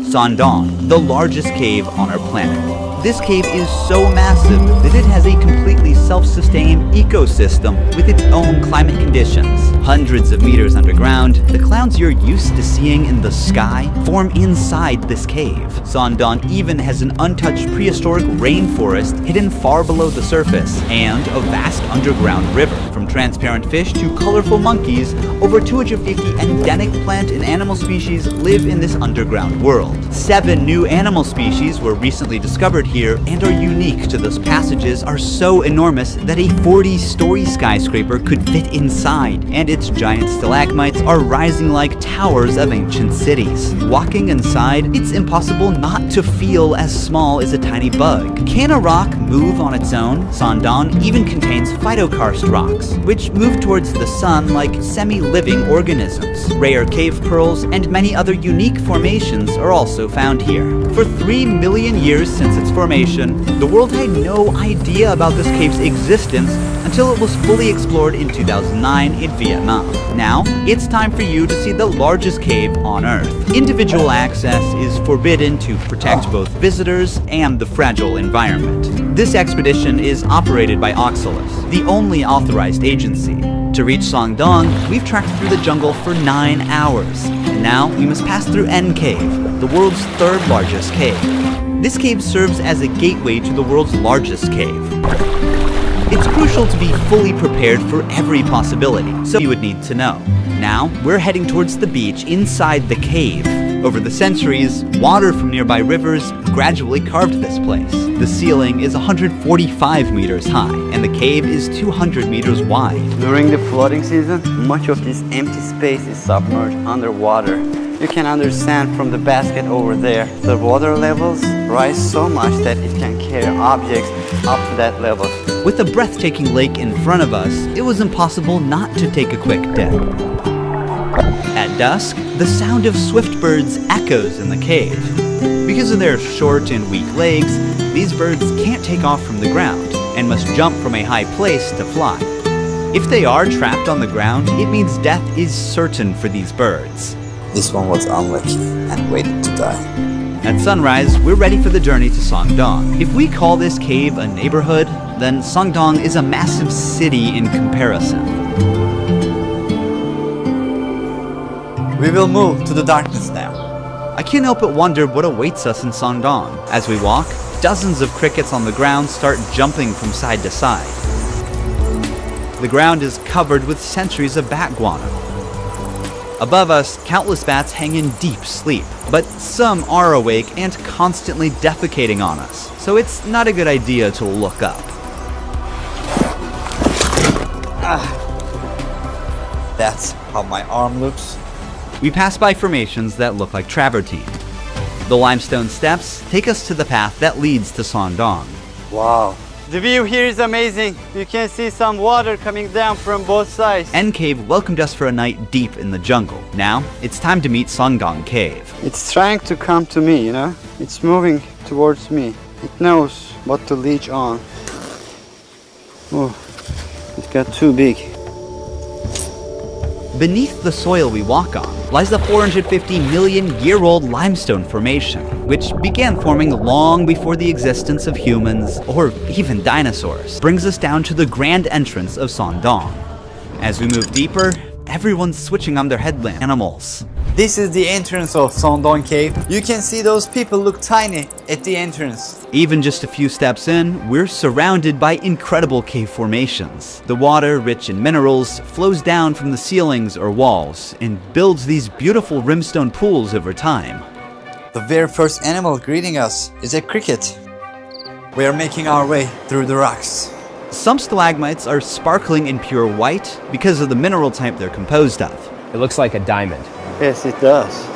Sangdong, the largest cave on our planet. This cave is so massive that it has a completely self-sustained ecosystem with its own climate conditions. Hundreds of meters underground, the clouds you're used to seeing in the sky form inside this cave. Sangdong even has an untouched prehistoric rainforest hidden far below the surface, and a vast underground river. From transparent fish to colorful monkeys, over 250 endemic plant and animal species live in this underground world. 7 new animal species were recently discovered here and are unique to those passages are so enormous that a 40-story skyscraper could fit inside, and its giant stalagmites are rising like towers of ancient cities. Walking inside, it's impossible not to feel as small as a tiny bug. Can a rock move on its own? Sangdong even contains phytokarst rocks, which move towards the sun like semi-living organisms. Rare cave pearls and many other unique formations are also found here. For 3 million years since its formation, the world had no idea about this cave's existence until it was fully explored in 2009 in Vietnam. Now, it's time for you to see the largest cave on Earth. Individual access is forbidden to protect both visitors and the fragile environment. This expedition is operated by Oxalis, the only authorized agency. To reach Sangdong, we've trekked through the jungle for 9 hours, and now we must pass through N Cave, the world's 3rd largest cave. This cave serves as a gateway to the world's largest cave. It's crucial to be fully prepared for every possibility, so you would need to know. Now, we're heading towards the beach inside the cave. Over the centuries, water from nearby rivers gradually carved this place. The ceiling is 145 meters high, and the cave is 200 meters wide. During the flooding season, much of this empty space is submerged underwater. You can understand from the basket over there, the water levels rise so much that it can carry objects up to that level. With a breathtaking lake in front of us, it was impossible not to take a quick dip. At dusk, the sound of swift birds echoes in the cave. Because of their short and weak legs, these birds can't take off from the ground and must jump from a high place to fly. If they are trapped on the ground, it means death is certain for these birds. This one was unlucky and waited to die. At sunrise, we're ready for the journey to Sangdong. If we call this cave a neighborhood, then Sangdong is a massive city in comparison. We will move to the darkness now. I can't help but wonder what awaits us in Sangdong. As we walk, dozens of crickets on the ground start jumping from side to side. The ground is covered with centuries of bat guano. Above us, countless bats hang in deep sleep, but some are awake and constantly defecating on us, so it's not a good idea to look up. That's how my arm looks. We pass by formations that look like travertine. The limestone steps take us to the path that leads to Sangdong. Wow. The view here is amazing. You can see some water coming down from both sides. N Cave welcomed us for a night deep in the jungle. Now, it's time to meet Sangdong Cave. It's trying to come to me, you know? It's moving towards me. It knows what to leech on. Oh, it got too big. Beneath the soil we walk on lies the 450 million year old limestone formation, which began forming long before the existence of humans or even dinosaurs. Brings us down to the grand entrance of Sangdong. As we move deeper, everyone's switching on their headlamp. Animals. This is the entrance of Sangdong Cave. You can see those people look tiny at the entrance. Even just a few steps in, we're surrounded by incredible cave formations. The water, rich in minerals, flows down from the ceilings or walls and builds these beautiful rimstone pools over time. The very first animal greeting us is a cricket. We are making our way through the rocks. Some stalagmites are sparkling in pure white because of the mineral type they're composed of. It looks like a diamond. Yes, it does.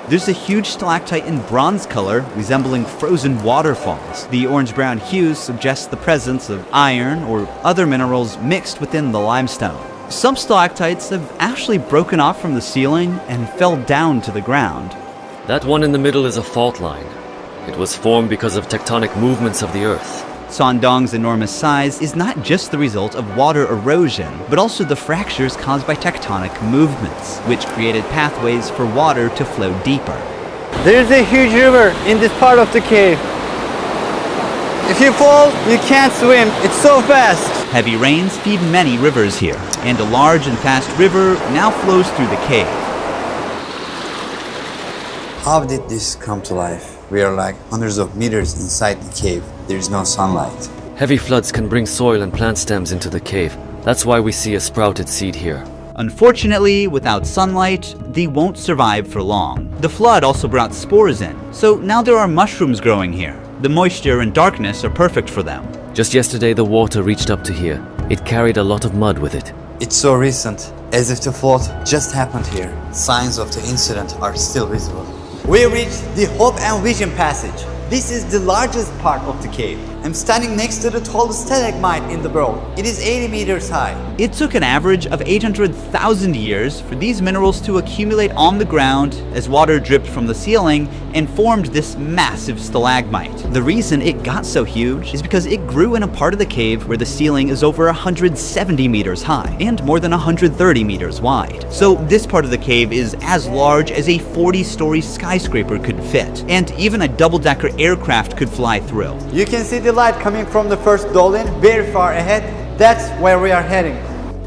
There's a huge stalactite in bronze color, resembling frozen waterfalls. The orange-brown hues suggest the presence of iron or other minerals mixed within the limestone. Some stalactites have actually broken off from the ceiling and fell down to the ground. That one in the middle is a fault line. It was formed because of tectonic movements of the Earth. Sangdong's enormous size is not just the result of water erosion, but also the fractures caused by tectonic movements, which created pathways for water to flow deeper. There's a huge river in this part of the cave. If you fall, you can't swim. It's so fast. Heavy rains feed many rivers here, and a large and fast river now flows through the cave. How did this come to life? We are like hundreds of meters inside the cave. There is no sunlight. Heavy floods can bring soil and plant stems into the cave. That's why we see a sprouted seed here. Unfortunately, without sunlight, they won't survive for long. The flood also brought spores in, so now there are mushrooms growing here. The moisture and darkness are perfect for them. Just yesterday, the water reached up to here. It carried a lot of mud with it. It's so recent, as if the flood just happened here. Signs of the incident are still visible. We reached the Hope and Vision Passage. This is the largest part of the cave. I'm standing next to the tallest stalagmite in the world. It is 80 meters high. It took an average of 800,000 years for these minerals to accumulate on the ground as water dripped from the ceiling and formed this massive stalagmite. The reason it got so huge is because it grew in a part of the cave where the ceiling is over 170 meters high and more than 130 meters wide. So this part of the cave is as large as a 40-story skyscraper could fit, and even a double-decker aircraft could fly through. You can see the light coming from the first dolin very far ahead. That's where we are heading.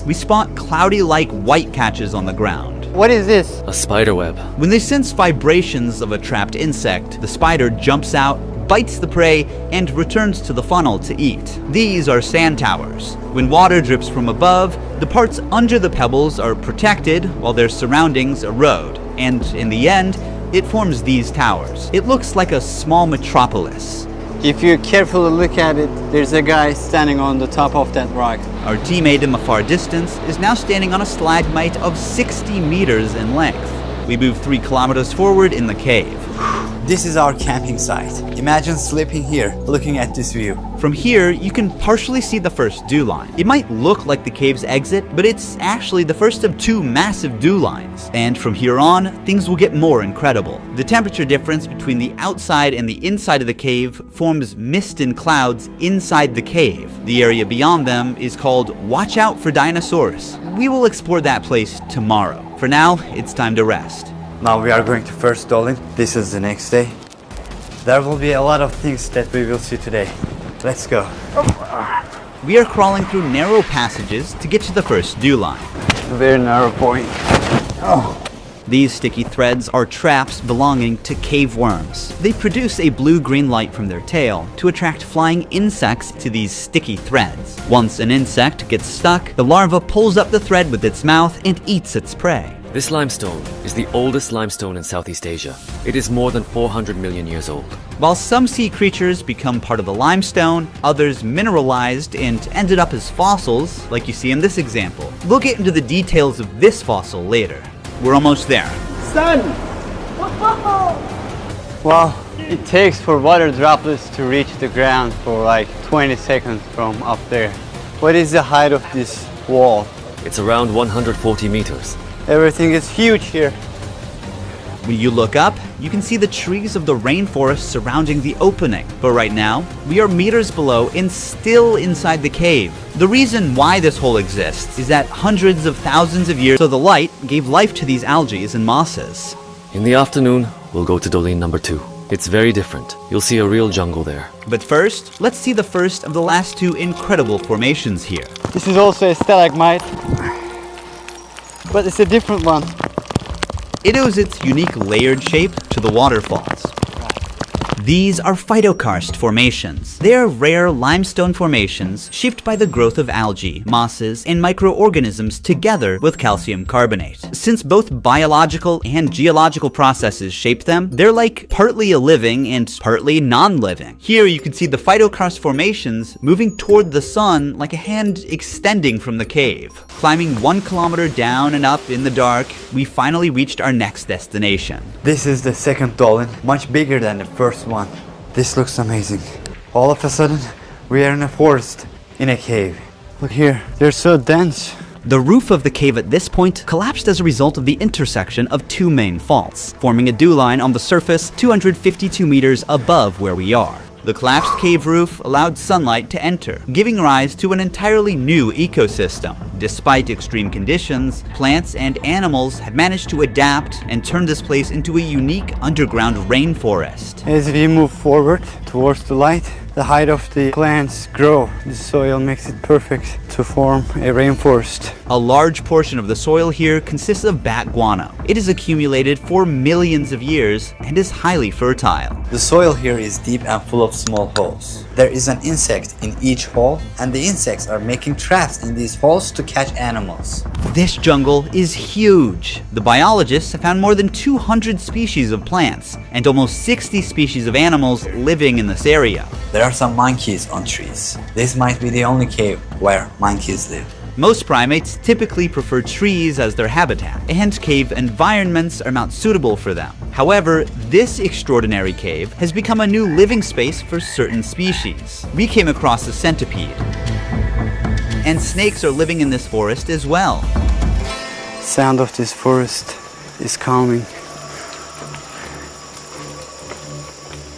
We spot cloudy-like white patches on the ground. What is this? A spider web. When they sense vibrations of a trapped insect, the spider jumps out, bites the prey, and returns to the funnel to eat. These are sand towers. When water drips from above, the parts under the pebbles are protected while their surroundings erode, and in the end, it forms these towers. It looks like a small metropolis. If you carefully look at it, there's a guy standing on the top of that rock. Our teammate in a far distance is now standing on a stalagmite of 60 meters in length. We move 3 kilometers forward in the cave. This is our camping site. Imagine sleeping here, looking at this view. From here, you can partially see the first dew line. It might look like the cave's exit, but it's actually the first of 2 massive dew lines. And from here on, things will get more incredible. The temperature difference between the outside and the inside of the cave forms mist and clouds inside the cave. The area beyond them is called Watch Out for Dinosaurs. We will explore that place tomorrow. For now, it's time to rest. Now we are going to first dolin. This is the next day. There will be a lot of things that we will see today. Let's go. We are crawling through narrow passages to get to the first dew line. A very narrow point. These sticky threads are traps belonging to cave worms. They produce a blue-green light from their tail to attract flying insects to these sticky threads. Once an insect gets stuck, the larva pulls up the thread with its mouth and eats its prey. This limestone is the oldest limestone in Southeast Asia. It is more than 400 million years old. While some sea creatures become part of the limestone, others mineralized and ended up as fossils, like you see in this example. We'll get into the details of this fossil later. We're almost there. Sun! Wow, it takes for water droplets to reach the ground for like 20 seconds from up there. What is the height of this wall? It's around 140 meters. Everything is huge here. When you look up, you can see the trees of the rainforest surrounding the opening. But right now, we are meters below and still inside the cave. The reason why this hole exists is that hundreds of thousands of years ago, the light gave life to these algae and mosses. In the afternoon, we'll go to Dolin number 2. It's very different. You'll see a real jungle there. But first, let's see the first of the last 2 incredible formations here. This is also a stalagmite, but it's a different one. It owes its unique layered shape to the waterfalls. These are phytokarst formations. They are rare limestone formations shaped by the growth of algae, mosses, and microorganisms together with calcium carbonate. Since both biological and geological processes shape them, they're like partly a living and partly non-living. Here you can see the phytokarst formations moving toward the sun like a hand extending from the cave. Climbing 1 kilometer down and up in the dark, we finally reached our next destination. This is the second dolin, much bigger than the first one. This looks amazing. All of a sudden, we are in a forest, in a cave. Look here, they're so dense. The roof of the cave at this point collapsed as a result of the intersection of 2 main faults, forming a dew line on the surface 252 meters above where we are. The collapsed cave roof allowed sunlight to enter, giving rise to an entirely new ecosystem. Despite extreme conditions, plants and animals have managed to adapt and turn this place into a unique underground rainforest. As we move forward towards the light, the height of the plants grow. The soil makes it perfect to form a rainforest. A large portion of the soil here consists of bat guano. It is accumulated for millions of years and is highly fertile. The soil here is deep and full of small holes. There is an insect in each hole, and the insects are making traps in these holes to catch animals. This jungle is huge. The biologists have found more than 200 species of plants and almost 60 species of animals living in this area. There are some monkeys on trees. This might be the only cave where monkeys live. Most primates typically prefer trees as their habitat, and cave environments are not suitable for them. However, this extraordinary cave has become a new living space for certain species. We came across a centipede, and snakes are living in this forest as well. Sound of this forest is calming.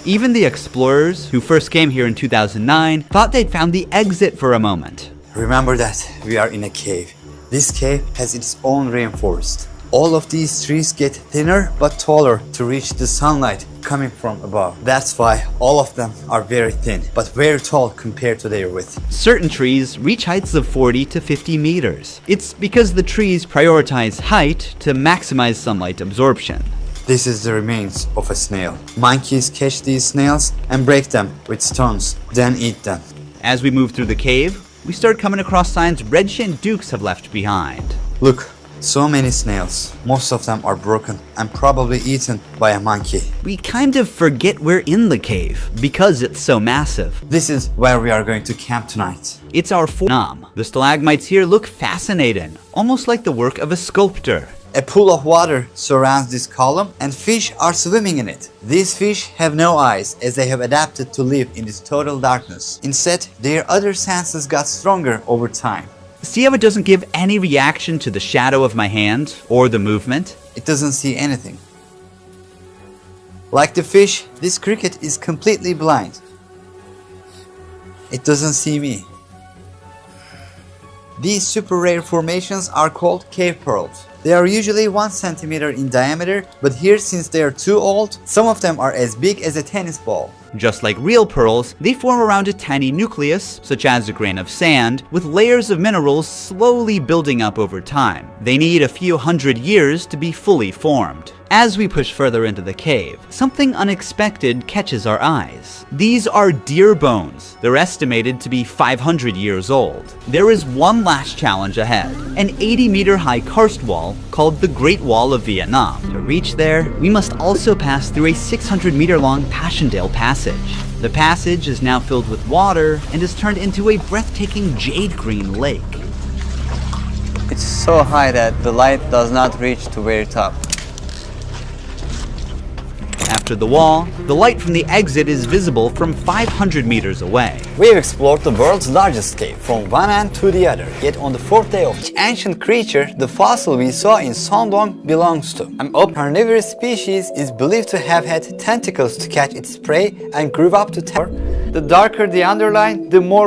Even the explorers who first came here in 2009 thought they'd found the exit for a moment. Remember that we are in a cave. This cave has its own rainforest. All of these trees get thinner but taller to reach the sunlight coming from above. That's why all of them are very thin, but very tall compared to their width. Certain trees reach heights of 40 to 50 meters. It's because the trees prioritize height to maximize sunlight absorption. This is the remains of a snail. Monkeys catch these snails and break them with stones, then eat them. As we move through the cave, we start coming across signs red-shinned dukes have left behind. Look, so many snails. Most of them are broken and probably eaten by a monkey. We kind of forget we're in the cave because it's so massive. This is where we are going to camp tonight. It's our tuhamn. The stalagmites here look fascinating, almost like the work of a sculptor. A pool of water surrounds this column and fish are swimming in it. These fish have no eyes as they have adapted to live in this total darkness. Instead, their other senses got stronger over time. See how it doesn't give any reaction to the shadow of my hand or the movement? It doesn't see anything. Like the fish, this cricket is completely blind. It doesn't see me. These super rare formations are called cave pearls. They are usually 1 centimeter in diameter, but here, since they are too old, some of them are as big as a tennis ball. Just like real pearls, they form around a tiny nucleus, such as a grain of sand, with layers of minerals slowly building up over time. They need a few hundred years to be fully formed. As we push further into the cave, something unexpected catches our eyes. These are deer bones. They're estimated to be 500 years old. There is one last challenge ahead, an 80-meter-high karst wall called the Great Wall of Vietnam. To reach there, we must also pass through a 600-meter-long Passchendaele passage. The passage is now filled with water and is turned into a breathtaking jade-green lake. It's so high that the light does not reach to very top. After the wall, the light from the exit is visible from 500 meters away. We have explored the world's largest cave from one end to the other, yet on the fourth day of each ancient creature, the fossil we saw in Sondong belongs to. An carnivorous species is believed to have had tentacles to catch its prey and grew up to terror. The darker the underline, the more